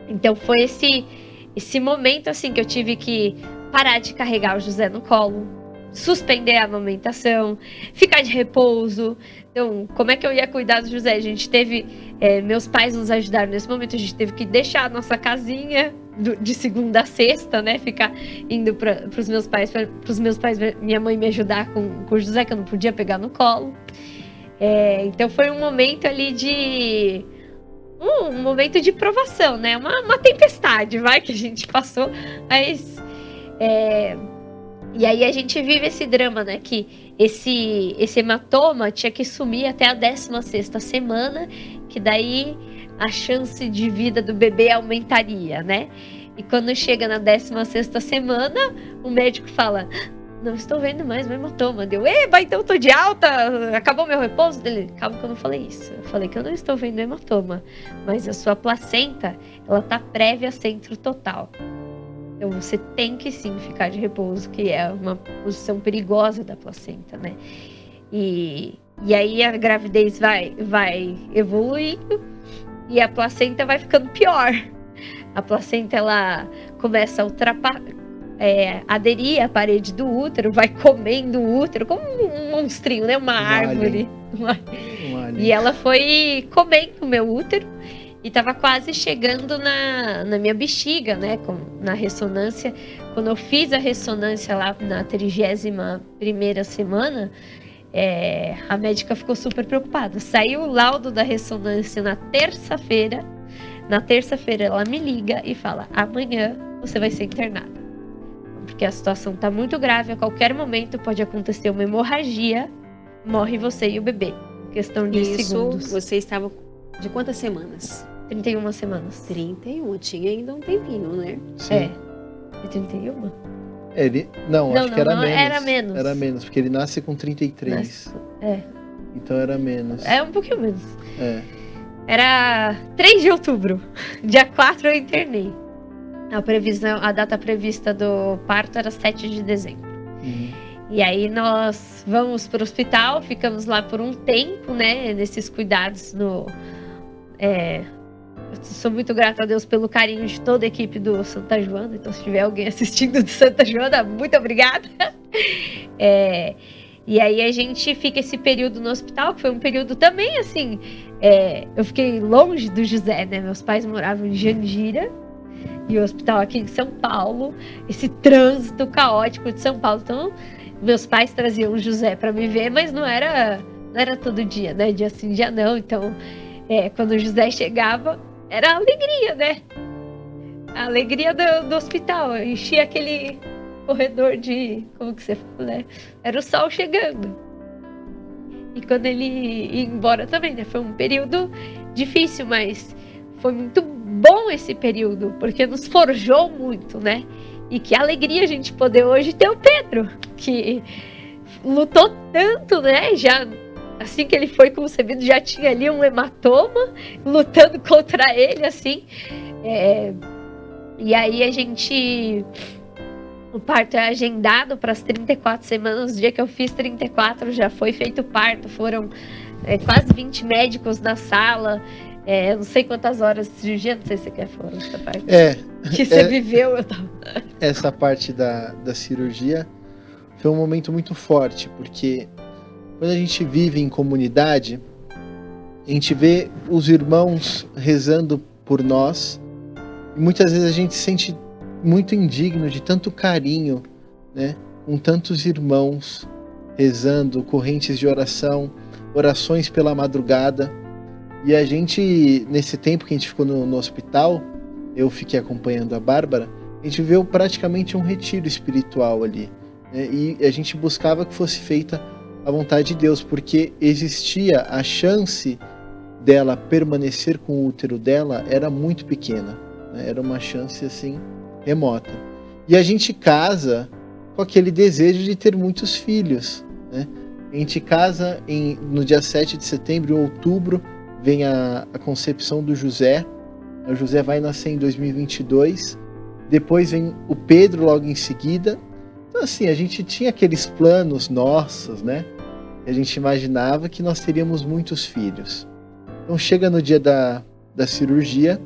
Então foi esse momento assim que eu tive que parar de carregar o José no colo, suspender a amamentação, ficar de repouso. Então, como é que eu ia cuidar do José? A gente teve... meus pais nos ajudaram nesse momento. A gente teve que deixar a nossa casinha de segunda a sexta, né? Ficar indo para os meus pais, minha mãe me ajudar com o José, que eu não podia pegar no colo. Então foi um momento ali de... Um momento de provação, né? Uma tempestade, que a gente passou, mas... E aí a gente vive esse drama, né? Que esse hematoma tinha que sumir até a 16ª semana, que daí a chance de vida do bebê aumentaria, né? E quando chega na 16ª semana, o médico fala: não estou vendo mais meu hematoma. Deu, eba, então eu tô de alta, acabou meu repouso? Dele, calma que eu não falei isso. Eu falei que eu não estou vendo hematoma, mas a sua placenta, ela tá prévia a centro total. Então você tem que sim ficar de repouso, que é uma posição perigosa da placenta, né? E aí a gravidez vai evoluindo e a placenta vai ficando pior. A placenta, ela começa a aderir à parede do útero, vai comendo o útero, como um monstrinho, né? Uma árvore. E ela foi comendo o meu útero e estava quase chegando na minha bexiga, né? Na ressonância. Quando eu fiz a ressonância lá na 31ª semana, a médica ficou super preocupada. Saiu o laudo da ressonância na terça-feira. Na terça-feira ela me liga e fala: amanhã você vai ser internada, porque a situação está muito grave, a qualquer momento pode acontecer uma hemorragia, morre você e o bebê, questão de segundos. Você estava de quantas semanas? 31 semanas. 31, tinha ainda um tempinho, né? Sim. É 31? Acho que era menos. Era menos. Era menos, porque ele nasce com 33. Então era menos. É um pouquinho menos. Era 3 de outubro. Dia 4 eu internei. A data prevista do parto era 7 de dezembro. E aí nós vamos para o hospital, ficamos lá por um tempo, né? Nesses cuidados eu sou muito grata a Deus pelo carinho de toda a equipe do Santa Joana. Então, se tiver alguém assistindo do Santa Joana, muito obrigada. E aí a gente fica esse período no hospital, que foi um período também, assim... eu fiquei longe do José, né? Meus pais moravam em Jandira, e o hospital aqui em São Paulo, esse trânsito caótico de São Paulo. Então, meus pais traziam o José para me ver, mas não era todo dia, né? Dia sim, dia não. Então, quando o José chegava, era a alegria, né? A alegria do hospital. Eu enchia aquele corredor de... Como que você fala, né? Era o sol chegando. E quando ele ia embora também, né? Foi um período difícil, mas foi muito bom esse período, porque nos forjou muito, né? E que alegria a gente poder hoje ter o Pedro, que lutou tanto, né? Já assim que ele foi concebido, já tinha ali um hematoma, lutando contra ele, assim. E aí a gente... O parto é agendado para as 34 semanas. No dia que eu fiz 34, já foi feito o parto. Foram quase 20 médicos na sala. Não sei quantas horas de cirurgia, não sei se você quer falar essa parte. Que você viveu. Essa parte da cirurgia foi um momento muito forte, porque quando a gente vive em comunidade, a gente vê os irmãos rezando por nós. E muitas vezes a gente se sente muito indigno de tanto carinho, né? Com tantos irmãos rezando, correntes de oração, orações pela madrugada. E a gente, nesse tempo que a gente ficou no hospital, eu fiquei acompanhando a Bárbara, a gente viu praticamente um retiro espiritual ali, né? E a gente buscava que fosse feita a vontade de Deus, porque existia a chance dela permanecer com o útero dela, era muito pequena, né? Era uma chance assim remota. E a gente casa com aquele desejo de ter muitos filhos, né? A gente casa no dia 7 de setembro, em outubro, vem a concepção do José. O José vai nascer em 2022. Depois vem o Pedro logo em seguida. Então, assim, a gente tinha aqueles planos nossos, né? A gente imaginava que nós teríamos muitos filhos. Então, chega no dia da cirurgia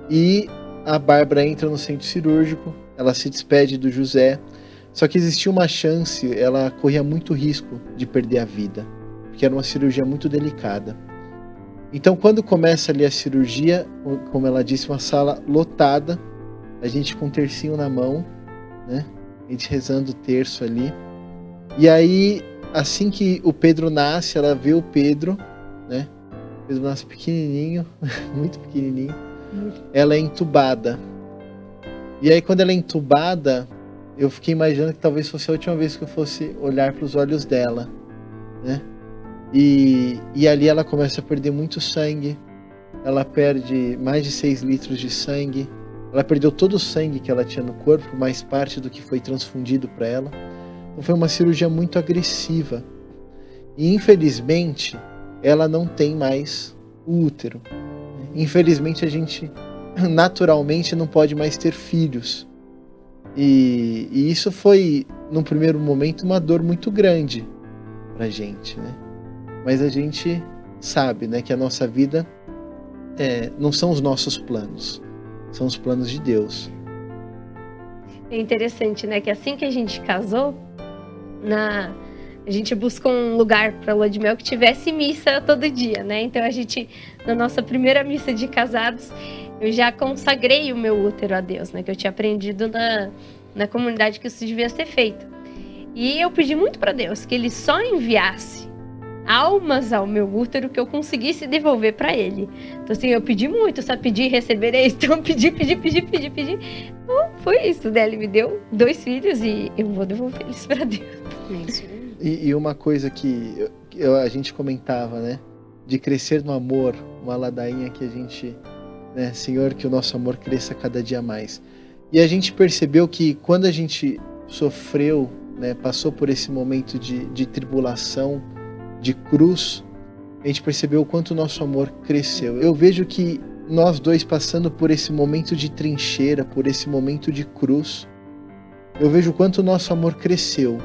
e a Bárbara entra no centro cirúrgico, ela se despede do José, só que existia uma chance, ela corria muito risco de perder a vida, porque era uma cirurgia muito delicada. Então, quando começa ali a cirurgia, como ela disse, uma sala lotada, a gente com um tercinho na mão, né? A gente rezando o terço ali. E aí assim que o Pedro nasce, ela vê o Pedro, né? O Pedro nasce pequenininho, muito pequenininho. Ela é entubada. E aí quando ela é entubada, eu fiquei imaginando que talvez fosse a última vez que eu fosse olhar para os olhos dela, né? E ali ela começa a perder muito sangue. Ela perde mais de 6 litros de sangue. Ela perdeu todo o sangue que ela tinha no corpo, mais parte do que foi transfundido para ela. Então foi uma cirurgia muito agressiva. E infelizmente, ela não tem mais o útero. Infelizmente, a gente naturalmente não pode mais ter filhos. E isso foi, num primeiro momento, uma dor muito grande pra gente, né? Mas a gente sabe, né, que a nossa vida não são os nossos planos, são os planos de Deus. É interessante, né, que assim que a gente casou, a gente buscou um lugar para lua de mel que tivesse missa todo dia, né? Então na nossa primeira missa de casados, eu já consagrei o meu útero a Deus, né? Que eu tinha aprendido na comunidade que isso devia ser feito. E eu pedi muito para Deus que Ele só enviasse almas ao meu útero que eu conseguisse devolver para Ele. Então assim, eu pedi muito, só pedi e receberei. Então pedi. Então foi isso, né? Ele me deu 2 filhos e eu vou devolver eles para Deus. E uma coisa que a gente comentava, né? De crescer no amor, uma ladainha que a gente, né? Senhor, que o nosso amor cresça cada dia mais. E a gente percebeu que quando a gente sofreu, né? Passou por esse momento de tribulação, de cruz, a gente percebeu o quanto o nosso amor cresceu. Eu vejo que nós dois passando por esse momento de trincheira, por esse momento de cruz, eu vejo o quanto o nosso amor cresceu.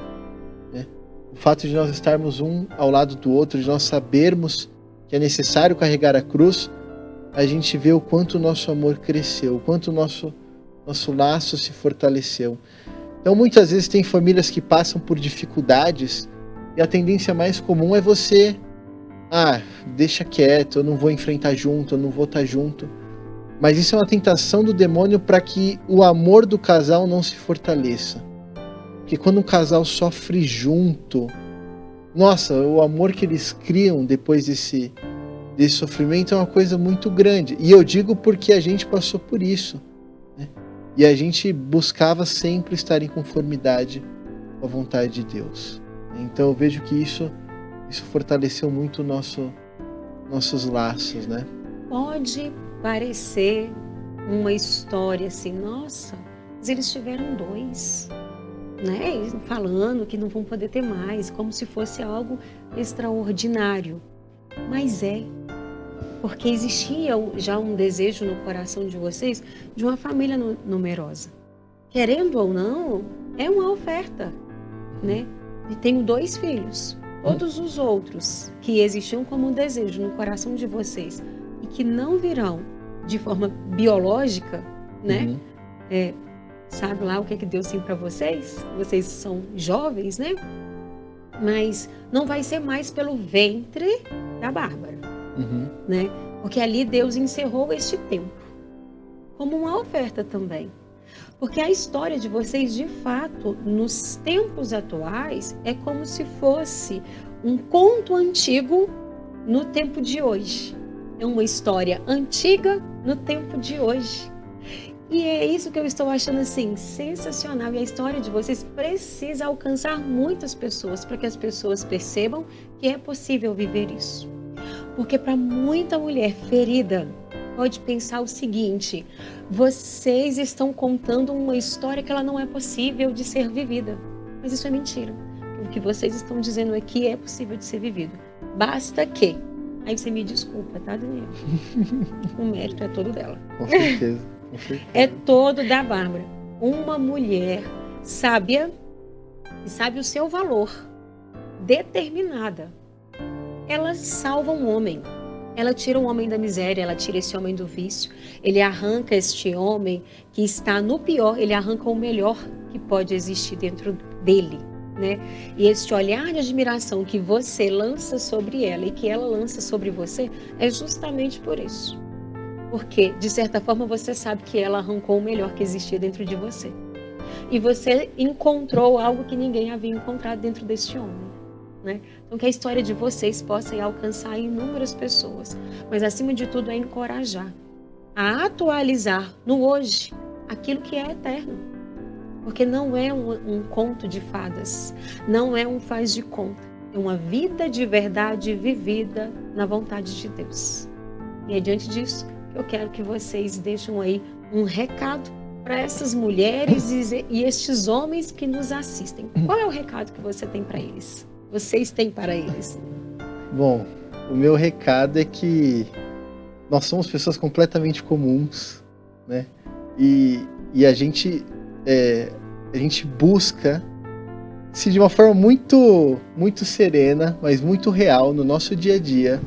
O fato de nós estarmos um ao lado do outro, de nós sabermos que é necessário carregar a cruz, a gente vê o quanto o nosso amor cresceu, o quanto o nosso laço se fortaleceu. Então muitas vezes tem famílias que passam por dificuldades e a tendência mais comum é você, deixa quieto, eu não vou enfrentar junto, eu não vou estar junto. Mas isso é uma tentação do demônio para que o amor do casal não se fortaleça. Porque quando um casal sofre junto, nossa, o amor que eles criam depois desse sofrimento é uma coisa muito grande. E eu digo porque a gente passou por isso, né? E a gente buscava sempre estar em conformidade com a vontade de Deus. Então eu vejo que isso fortaleceu muito nossos laços, né? Pode parecer uma história assim, nossa, mas eles tiveram 2. Né? Falando que não vão poder ter mais, como se fosse algo extraordinário. Mas porque existia já um desejo no coração de vocês de uma família numerosa. Querendo ou não, é uma oferta, né? E tenho 2 filhos. Todos os outros que existiam como um desejo no coração de vocês e que não virão de forma biológica, né? Sabe lá o que Deus tem para vocês? Vocês são jovens, né? Mas não vai ser mais pelo ventre da Bárbara, né? Porque ali Deus encerrou este tempo como uma oferta também. Porque a história de vocês, de fato, nos tempos atuais, é como se fosse um conto antigo no tempo de hoje. É uma história antiga no tempo de hoje. E é isso que eu estou achando assim sensacional. E a história de vocês precisa alcançar muitas pessoas para que as pessoas percebam que é possível viver isso. Porque para muita mulher ferida pode pensar o seguinte: vocês estão contando uma história que ela não é possível de ser vivida. Mas isso é mentira. O que vocês estão dizendo aqui é possível de ser vivido. Basta que. Aí você me desculpa, tá, Daniel? O mérito é todo dela. Com certeza. É todo da Bárbara. Uma mulher sábia e sabe o seu valor, determinada. Ela salva um homem. Ela tira um homem da miséria, ela tira esse homem do vício. Ele arranca este homem que está no pior, ele arranca o melhor que pode existir dentro dele, né? E este olhar de admiração que você lança sobre ela e que ela lança sobre você é justamente por isso. Porque, de certa forma, você sabe que ela arrancou o melhor que existia dentro de você. E você encontrou algo que ninguém havia encontrado dentro deste homem. né? Então, que a história de vocês possa alcançar inúmeras pessoas. Mas, acima de tudo, é encorajar a atualizar no hoje aquilo que é eterno. Porque não é um conto de fadas, não é um faz de conta. É uma vida de verdade vivida na vontade de Deus. E é diante disso que eu quero que vocês deixem aí um recado para essas mulheres e estes homens que nos assistem. Qual é o recado que você tem para eles? Vocês têm para eles? Bom, o meu recado é que nós somos pessoas completamente comuns, né? E a gente busca, se de uma forma muito, muito serena, mas muito real no nosso dia a dia,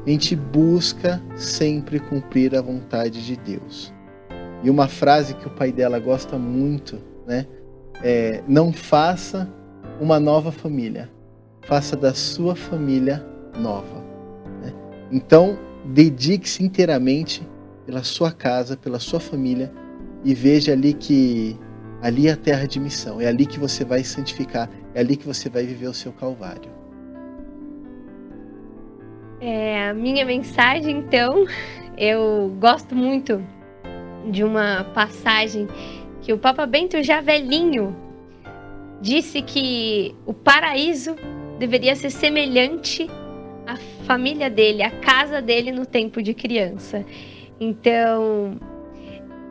a gente busca sempre cumprir a vontade de Deus. E uma frase que o pai dela gosta muito, né? Não faça uma nova família, faça da sua família nova, né? Então, dedique-se inteiramente pela sua casa, pela sua família, e veja ali que ali é a terra de missão, é ali que você vai santificar, é ali que você vai viver o seu calvário. A minha mensagem, então, eu gosto muito de uma passagem que o Papa Bento, já velhinho, disse que o paraíso deveria ser semelhante à família dele, à casa dele no tempo de criança. Então,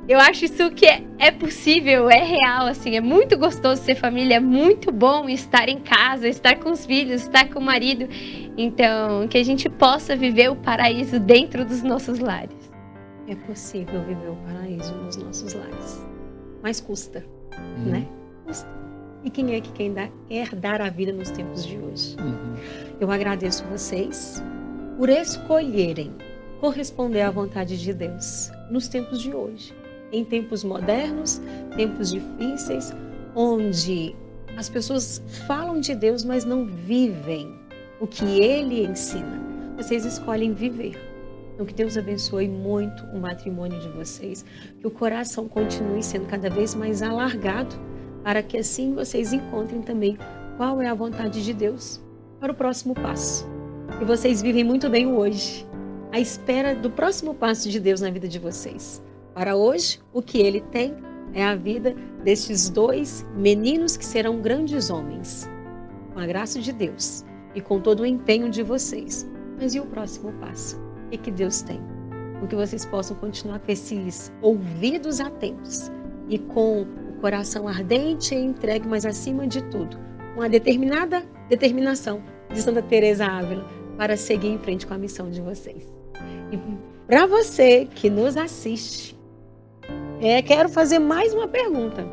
eu acho isso que é possível, é real, assim, é muito gostoso ser família, é muito bom estar em casa, estar com os filhos, estar com o marido. Então, que a gente possa viver o paraíso dentro dos nossos lares. É possível viver o paraíso nos nossos lares. Mas custa, né? Custa. E quem é que quer dar a vida nos tempos de hoje? Eu agradeço vocês por escolherem corresponder à vontade de Deus nos tempos de hoje. Em tempos modernos, tempos difíceis, onde as pessoas falam de Deus, mas não vivem o que Ele ensina. Vocês escolhem viver. Então, que Deus abençoe muito o matrimônio de vocês, que o coração continue sendo cada vez mais alargado, para que assim vocês encontrem também qual é a vontade de Deus para o próximo passo. E vocês vivem muito bem o hoje, à espera do próximo passo de Deus na vida de vocês. Para hoje, o que Ele tem é a vida destes dois meninos que serão grandes homens, com a graça de Deus e com todo o empenho de vocês. Mas e o próximo passo? O que Deus tem? Com que vocês possam continuar com esses ouvidos atentos e com o coração ardente e entregue, mas acima de tudo, uma determinada determinação de Santa Teresa Ávila para seguir em frente com a missão de vocês. E para você que nos assiste, quero fazer mais uma pergunta.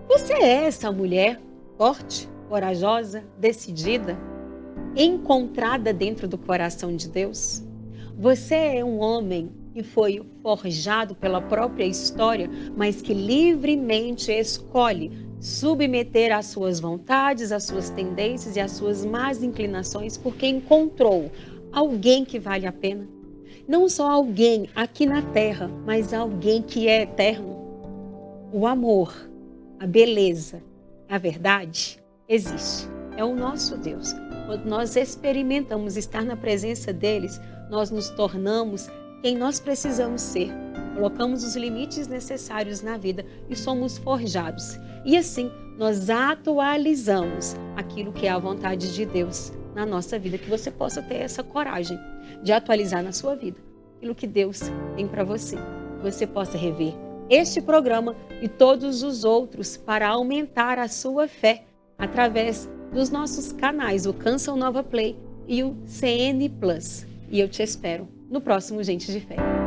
Você é essa mulher forte, corajosa, decidida, encontrada dentro do coração de Deus? Você é um homem que foi forjado pela própria história, mas que livremente escolhe submeter às suas vontades, às suas tendências e às suas más inclinações, porque encontrou alguém que vale a pena? Não só alguém aqui na terra, mas alguém que é eterno. O amor, a beleza, a verdade existe. É o nosso Deus. Quando nós experimentamos estar na presença deles, nós nos tornamos quem nós precisamos ser. Colocamos os limites necessários na vida e somos forjados. E assim, nós atualizamos aquilo que é a vontade de Deus na nossa vida. Que você possa ter essa coragem de atualizar na sua vida aquilo que Deus tem para você. Que você possa rever este programa e todos os outros para aumentar a sua fé através dos nossos canais, o Canção Nova Play e o CN Plus. E eu te espero no próximo Gente de Fé.